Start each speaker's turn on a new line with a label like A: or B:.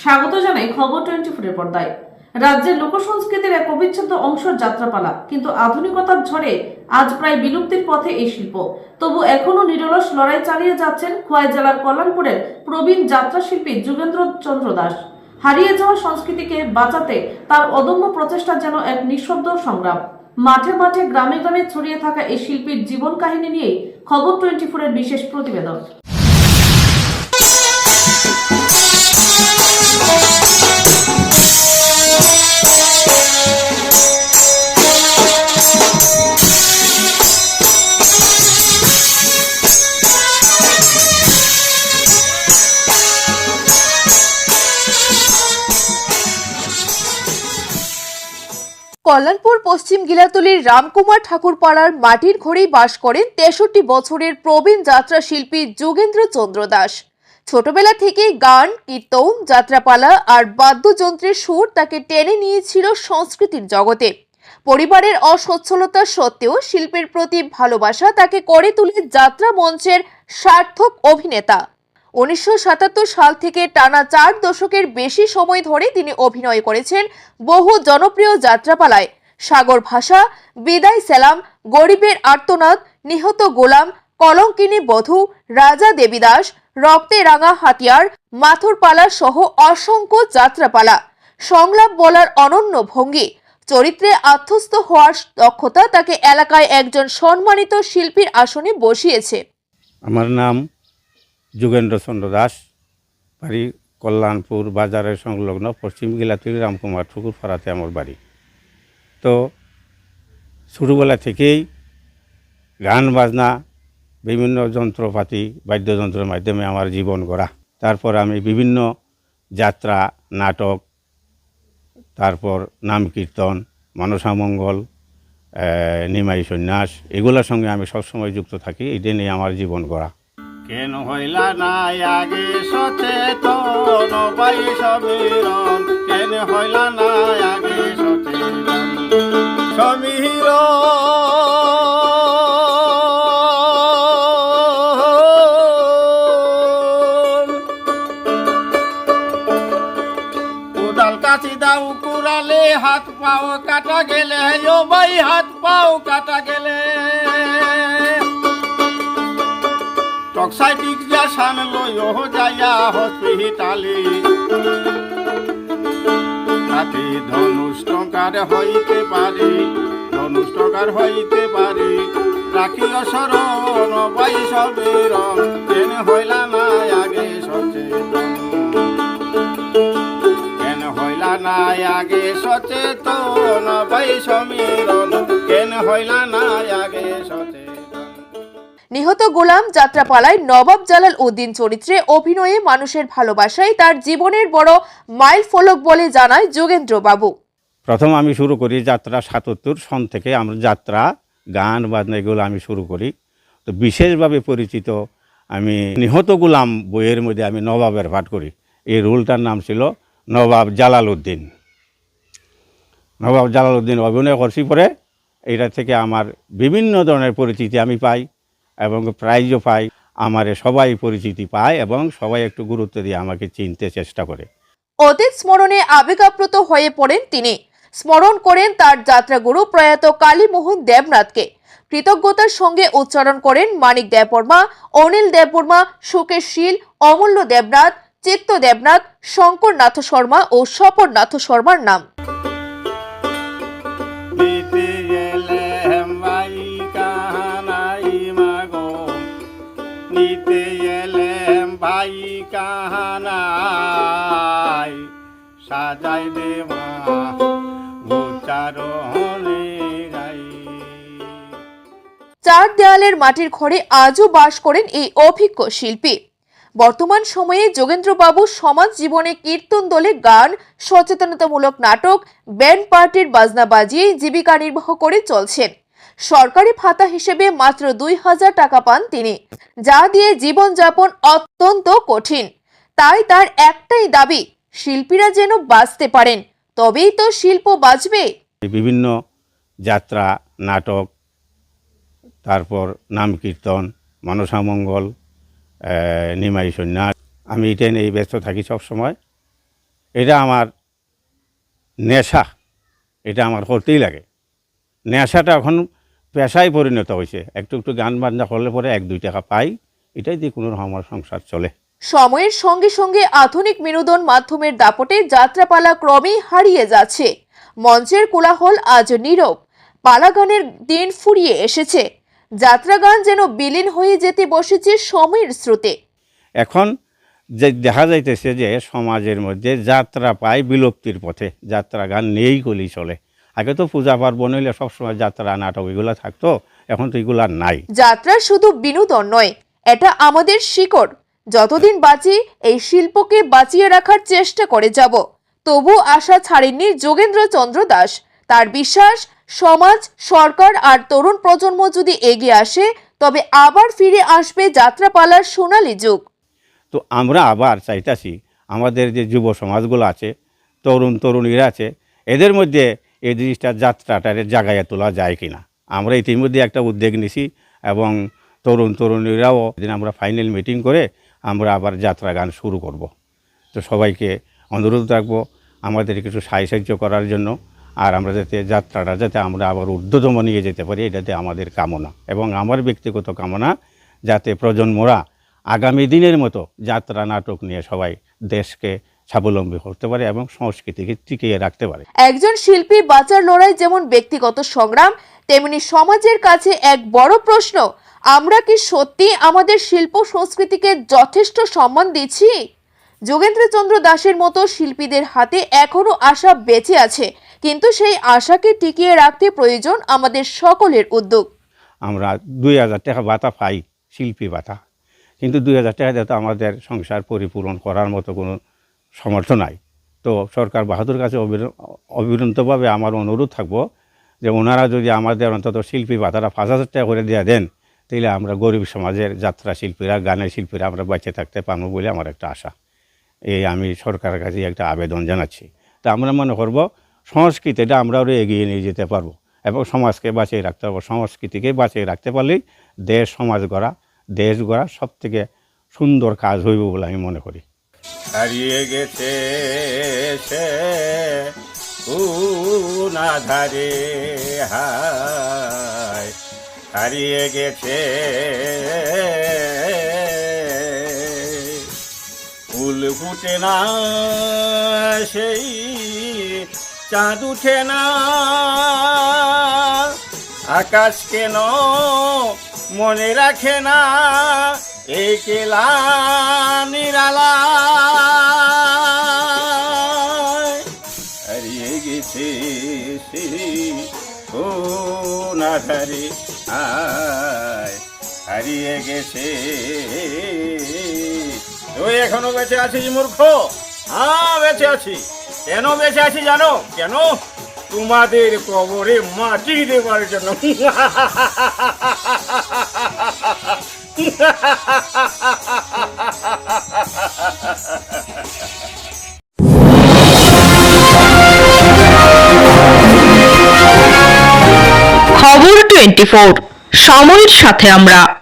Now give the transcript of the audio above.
A: স্বাগত জানাই খবর 24 পর্দায়। রাজ্যের লোকসংস্কৃতির এক অবিচ্ছেদ্য অংশ যাত্রাপালা, কিন্তু আধুনিকতার ঝড়ে আজ প্রায় বিলুপ্তির পথে এই শিল্প। তবু এখনো নিরলস লড়াই চালিয়ে যাচ্ছেন খোয়াই জেলার কল্যাণপুরের প্রবীণ যাত্রা শিল্পী যোগেন্দ্র চন্দ্র দাস। হারিয়ে যাওয়া সংস্কৃতিকে বাঁচাতে তার অদম্য প্রচেষ্টা যেন এক নিঃশব্দ সংগ্রাম। মাঠে মাঠে গ্রামে গ্রামে ছড়িয়ে থাকা এই শিল্পীর জীবন কাহিনী নিয়ে খবর 24 এর বিশেষ প্রতিবেদন।
B: কল্যাণপুর পশ্চিম গিলাতলির রামকুমার ঠাকুর পাড়ার মাটির ঘরেই বাস করেন 63 বছরের প্রবীণ যাত্রা শিল্পী যোগেন্দ্র চন্দ্র দাস। ছোটবেলা থেকেই গান, কীর্তন, যাত্রাপালা আর বাদ্যযন্ত্রের সুর তাকে টেনে নিয়েছিল সংস্কৃতির জগতে। পরিবারের অসচ্ছলতা সত্ত্বেও শিল্পের প্রতি ভালোবাসা তাকে করে তুলে যাত্রা মঞ্চের সার্থক অভিনেতা। 1977 সাল থেকে টানা 4 দশকের বেশি সময় ধরে তিনি অভিনয় করেছেন বহু জনপ্রিয় যাত্রাপালায়। সাগর ভাষা, বিদায় সেলাম, গরিবের আর্তনাদ, নিহত গোলাম, কলঙ্কিনী বধূ, রাজা দেবীদাস, রক্তে রাঙা হাতিয়ার, মাথুরপালা সহ অসংখ্য যাত্রাপালা। সংলাপ বলার অনন্য ভঙ্গি, চরিত্রে আত্মস্থ হওয়ার দক্ষতা তাকে এলাকায় একজন সম্মানিত শিল্পীর আসনে বসিয়েছে।
C: আমার নাম যোগেন্দ্র চন্দ্র দাস, বাড়ি কল্যাণপুর বাজারের সংলগ্ন পশ্চিম গিলাতলি রামকুমার ঠাকুর পাড়াতে আমার বাড়ি। তো ছোটোবেলা থেকেই গান বাজনা, বিভিন্ন যন্ত্রপাতি, বাদ্যযন্ত্রের মাধ্যমে আমার জীবন গড়া। তারপর আমি বিভিন্ন যাত্রা, নাটক, তারপর নাম কীর্তন, মনসামঙ্গল, নিমাই সন্ন্যাস, এগুলোর সঙ্গে আমি সবসময় যুক্ত থাকি। এটা নিয়ে আমার জীবন গড়া। কেন হইলা না আগে সচেতন বাই সমীরণ, কেন হইলা না আগে সচেতন সমীরণ। কোদাল কাছি দাও কুড়ালে হাত পাও কাটা গেলে, ও ভাই হাত পাও কাটা গেলে। টক্সাইটিক যা লইও যাইয়া হসপিটালে, তাতে ধনুষ টঙ্কার হইতে পারে, ধনুষ টঙ্কার হইতে পারে। রাখিও শরণ বাই সমীরণ, কেন হইলা না আগে সচেতন, কেন হইলা না আগে সচেতন বাই সমীরণ, কেন হইলা না আগে সচেতন।
B: নিহত গোলাম যাত্রাপালায় নবাব জালাল উদ্দিন চরিত্রে অভিনয়ে মানুষের ভালোবাসাই তার জীবনের বড় মাইল ফলক বলে জানায় যোগেন্দ্র বাবু।
C: প্রথম আমি শুরু করি যাত্রা 77 সন থেকে। আমরা যাত্রা, গান বাজনা এগুলো আমি শুরু করি। তো বিশেষভাবে পরিচিত আমি নিহত গোলাম বইয়ের মধ্যে আমি নবাবের পাঠ করি। এই রোলটার নাম ছিল নবাব জালাল উদ্দিন। নবাব জালাল উদ্দিন অভিনয় করছি। পরে এটা থেকে আমার বিভিন্ন ধরনের পরিচিতি আমি পাই এবং প্রাইজও পাই। আমার সবাই পরিচিতি পায় এবং সবাই একটু গুরুত্ব দিয়ে আমাকে চিনতে চেষ্টা করে।
B: অতীত স্মরণে আবেগাপ্লুত হয়ে পড়েন তিনি। স্মরণ করেন তার যাত্রাগুরু প্রয়াত কালীমোহন দেবনাথকে। কৃতজ্ঞতার সঙ্গে উচ্চারণ করেন মানিক দেববর্মা, অনিল দেববর্মা, সুকেশ শীল, অমূল্য দেবনাথ, চিত্ত দেবনাথ, শঙ্কর নাথ শর্মা ও স্বপন নাথ শর্মার নাম।
C: সাজাই দেওয়া
B: চার দেয়ালের মাটির ঘরে আজও বাস করেন এই অভিজ্ঞ শিল্পী। বর্তমান সময়ে যোগেন্দ্রবাবু সমাজ জীবনে কীর্তন দলে গান, সচেতনতামূলক নাটক, ব্যান্ড পার্টির বাজনা বাজিয়ে জীবিকা নির্বাহ করে চলছেন। সরকারি ভাতা হিসেবে মাত্র 2000 টাকা পান তিনি, যা দিয়ে জীবনযাপন অত্যন্ত কঠিন। তাই তার একটাই দাবি, শিল্পীরা যেন বাঁচতে পারেন, তবেই তো শিল্প বাঁচবে।
C: বিভিন্ন যাত্রা, নাটক, তারপর নাম কীর্তন, মনসামঙ্গল, নিমাই সন্ন্যাস, আমি এটা নিয়ে ব্যস্ত থাকি সব সময়। এটা আমার নেশা, এটা আমার করতেই লাগে। নেশাটা এখন পেশায় পরিণত হয়েছে। একটু একটু গান বাজনা করলে পরে 1-2 টাকা পাই, এটাই দিয়ে কোনো রকম আমার সংসার চলে।
B: সময়ের সঙ্গে সঙ্গে আধুনিক বিনোদন মাধ্যমের দাপটে যাত্রাপালা ক্রমেই হারিয়ে যাচ্ছে। মঞ্চের কোলাহল আজ নীরব, পালা গানের দিন ফুরিয়ে এসেছে। যাত্রা গান যেন বিলীন হয়ে যেতে বসেছে সময়ের স্রোতে।
C: এখন যে দেখা যাইতেছে যে সমাজের মধ্যে যাত্রা পায় বিলুপ্তির পথে, যাত্রা গান নেই গলি চলে। আগে তো পূজা পার্বণ হইলে সবসময় যাত্রা নাটক এগুলো থাকতো, এখন তো এগুলো নাই।
B: যাত্রা শুধু বিনোদন নয়, এটা আমাদের শিকড়। যতদিন বাঁচি এই শিল্পকে বাঁচিয়ে রাখার চেষ্টা করে যাব। তবু আশা ছাড়েননি যোগেন্দ্র চন্দ্র দাস। তার বিশ্বাস, সমাজ, সরকার আর তরুণ প্রজন্ম যদি এগিয়ে আসে তবে আবার ফিরে আসবে যাত্রাপালার সোনালী যুগ।
C: তো আমরা আবার চাইতাছি আমাদের যে যুব সমাজগুলো আছে, তরুণীরা আছে, এদের মধ্যে এই জিনিসটা যাত্রাটার জাগাইয়া তোলা যায় কিনা। আমরা ইতিমধ্যে একটা উদ্যোগ নিছি এবং তরুণীরাও দিন আমরা ফাইনাল মিটিং করে আমরা আবার যাত্রা গান শুরু করব। তো সবাইকে অনুরোধ রাখবো আমাদের কিছু সাহায্য করার জন্য, আর আমরা যাতে আমরা আবার ঊর্ধ্বতম নিয়ে যেতে পারি, এটাতে আমাদের কামনা এবং আমার ব্যক্তিগত কামনা, যাতে প্রজন্মরা আগামী দিনের মতো যাত্রা নাটক নিয়ে সবাই দেশকে স্বাবলম্বী করতে পারে এবং সংস্কৃতিকে টিকিয়ে রাখতে পারে।
B: একজন শিল্পী বাঁচার লড়াই যেমন ব্যক্তিগত সংগ্রাম, তেমনি সমাজের কাছে এক বড় প্রশ্ন, আমরা কি সত্যি আমাদের শিল্প সংস্কৃতিকে যথেষ্ট সম্মান দিচ্ছি? যোগেন্দ্রচন্দ্র দাসের মতো শিল্পীদের হাতে এখনো আশা বেঁচে আছে, কিন্তু সেই আশাকে টিকিয়ে রাখতে প্রয়োজন আমাদের সকলের উদ্যোগ।
C: আমরা 2000 টাকা ভাতা পাই, শিল্পী ভাতা, কিন্তু 2000 টাকা দিয়ে তো আমাদের সংসার পরিপূরণ করার মতো কোনো সমর্থ নাই। তো সরকার বাহাদুর কাছে অবিরন্তভাবে আমার অনুরোধ থাকবো যে ওনারা যদি আমাদের অন্তত শিল্পী ভাতাটা 5000 টাকা করে দিয়ে দেন, তাহলে আমরা গরিব সমাজের যাত্রা শিল্পীরা, গানের শিল্পীরা আমরা বেঁচে থাকতে পারবো বলে আমার একটা আশা। এই আমি সরকারের কাছে একটা আবেদন জানাচ্ছি। তা আমরা মনে করব সংস্কৃতিটা আমরা আরও এগিয়ে নিয়ে যেতে পারবো এবং সমাজকে বাঁচিয়ে রাখতে পারবো। সংস্কৃতিকে বাঁচিয়ে রাখতে পারলেই দেশ গড়া সব থেকে সুন্দর কাজ হইব বলে আমি মনে করি। হারিয়ে গেছে সে ধারে, হায় হারিয়ে গেছে ফুল ফুটে না সেই চাঁদ উঠে না, আকাশ কেন মনে রাখে না এই কেলা নিরালা, হারিয়ে গেছে ও না ধারে, আয় হারিয়ে গেছে। তুই এখনো বেঁচে আছিস মূর্খ? হ্যাঁ বেঁচে আছি। কেন বেঁচে আছি জানো? কেন? তোমাদের কবরে মাটি দেওয়ার জন্য।
D: খবর 24, সময়ের সাথে আমরা।